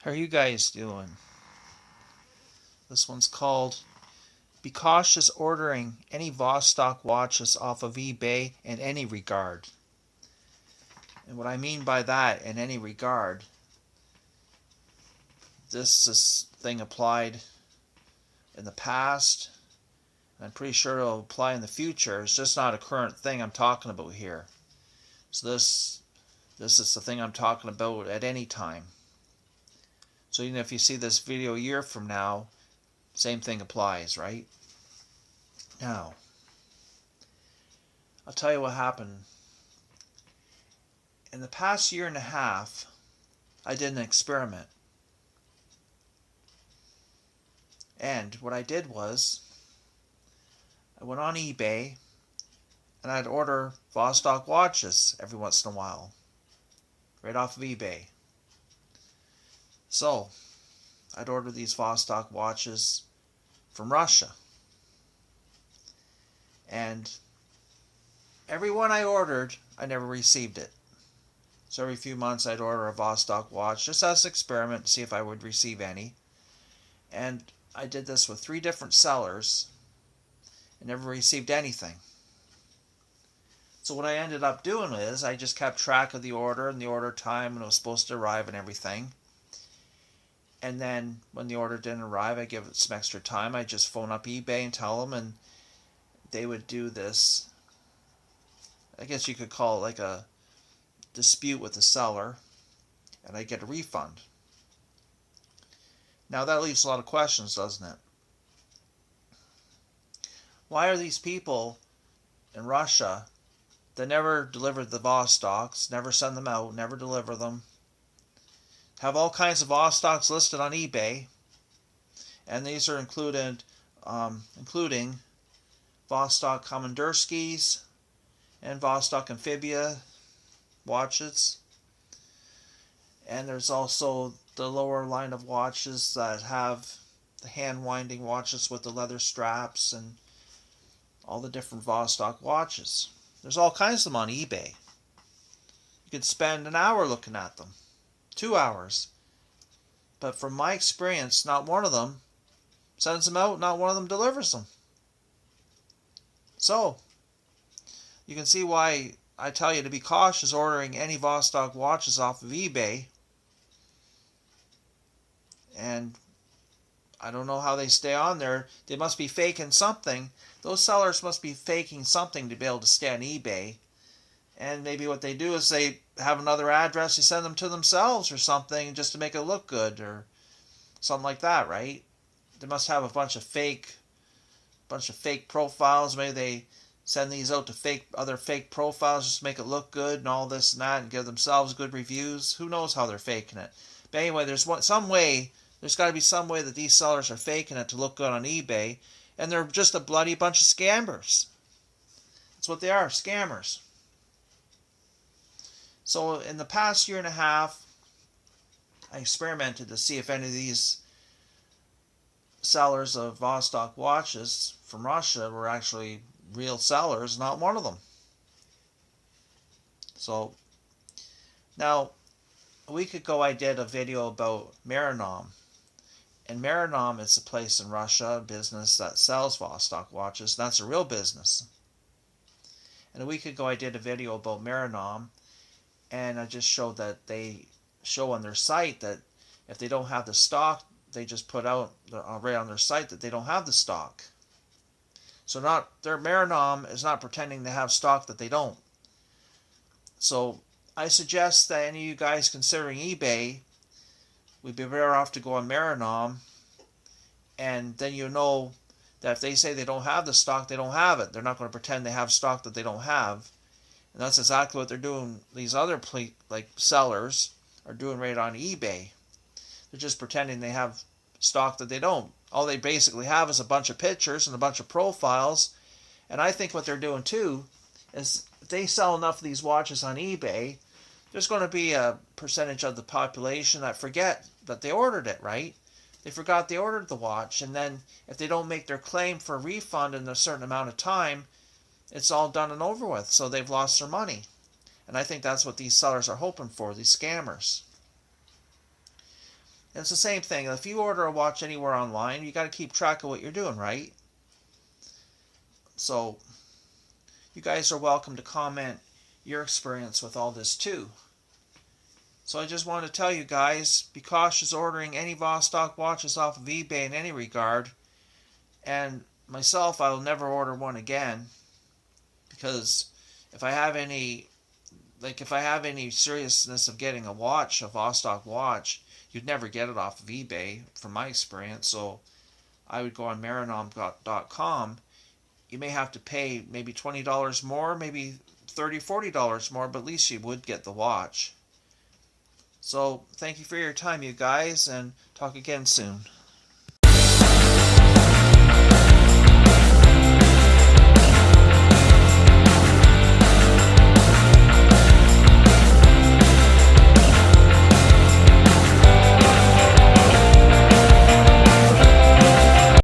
How are you guys doing? This one's called Be Cautious Ordering Any Vostok Watches Off of eBay in Any Regard. And what I mean by that, in any regard, this thing applied in the past. I'm pretty sure it'll apply in the future. It's just not a current thing I'm talking about here. So this is the thing I'm talking about at any time. So even if you see this video a year from now, same thing applies, right? Now, I'll tell you what happened. In the past year and a half, I did an experiment. And what I did was, I went on eBay and I'd order Vostok watches every once in a while, right off of eBay. So, I'd order these Vostok watches from Russia. And every one I ordered, I never received it. So every few months I'd order a Vostok watch just as an experiment to see if I would receive any. And I did this with 3 different sellers and never received anything. So what I ended up doing is I just kept track of the order and the order time when it was supposed to arrive and everything. And then when the order didn't arrive, I give it some extra time. I just phone up eBay and tell them, and they would do this, I guess you could call it like a dispute with the seller, and I get a refund. Now that leaves a lot of questions, doesn't it? Why are these people in Russia that never deliver the Vostoks, never send them out, never deliver them, have all kinds of Vostoks listed on eBay, and these are including Vostok Komandirskies and Vostok Amphibian watches. And there's also the lower line of watches that have the hand winding watches with the leather straps and all the different Vostok watches. There's all kinds of them on eBay. You could spend an hour looking at them, 2 hours. But from my experience, not one of them sends them out, not one of them delivers them. So, you can see why I tell you to be cautious ordering any Vostok watches off of eBay. And I don't know how they stay on there. They must be faking something. Those sellers must be faking something to be able to stay on eBay. And maybe what they do is they have another address, they send them to themselves or something just to make it look good or something like that, right? They must have a bunch of fake profiles. Maybe they send these out to other fake profiles just to make it look good and all this and that and give themselves good reviews. Who knows how they're faking it? But anyway, there's got to be some way that these sellers are faking it to look good on eBay, and they're just a bloody bunch of scammers. That's what they are, scammers. So in the past year and a half, I experimented to see if any of these sellers of Vostok watches from Russia were actually real sellers, not one of them. So now, a week ago I did a video about Meranom. And Meranom is a place in Russia, a business that sells Vostok watches. That's a real business. And a week ago I did a video about Meranom, and I just showed that they show on their site that if they don't have the stock, they just put out right on their site that they don't have the stock. So their Meranom is not pretending to have stock that they don't. So I suggest that any of you guys considering eBay, we'd be better off to go on Meranom, and then you know that if they say they don't have the stock, they don't have it. They're not going to pretend they have stock that they don't have. And that's exactly what they're doing. These other sellers are doing right on eBay. They're just pretending they have stock that they don't. All they basically have is a bunch of pictures and a bunch of profiles. And I think what they're doing too is if they sell enough of these watches on eBay, there's going to be a percentage of the population that forget that they ordered it, right? They forgot they ordered the watch, and then if they don't make their claim for a refund in a certain amount of time, it's all done and over with, so they've lost their money. And I think that's what these sellers are hoping for, these scammers. And it's the same thing. If you order a watch anywhere online, you got to keep track of what you're doing, right? So you guys are welcome to comment your experience with all this too. So I just want to tell you guys, be cautious ordering any Vostok watches off of eBay in any regard. And myself, I will never order one again, because if I have any seriousness of getting a watch, a Vostok watch, you'd never get it off of eBay from my experience. So I would go on meranom.com. You may have to pay maybe $20 more, maybe $30, $40 more, but at least you would get the watch. So thank you for your time, you guys, and talk again soon.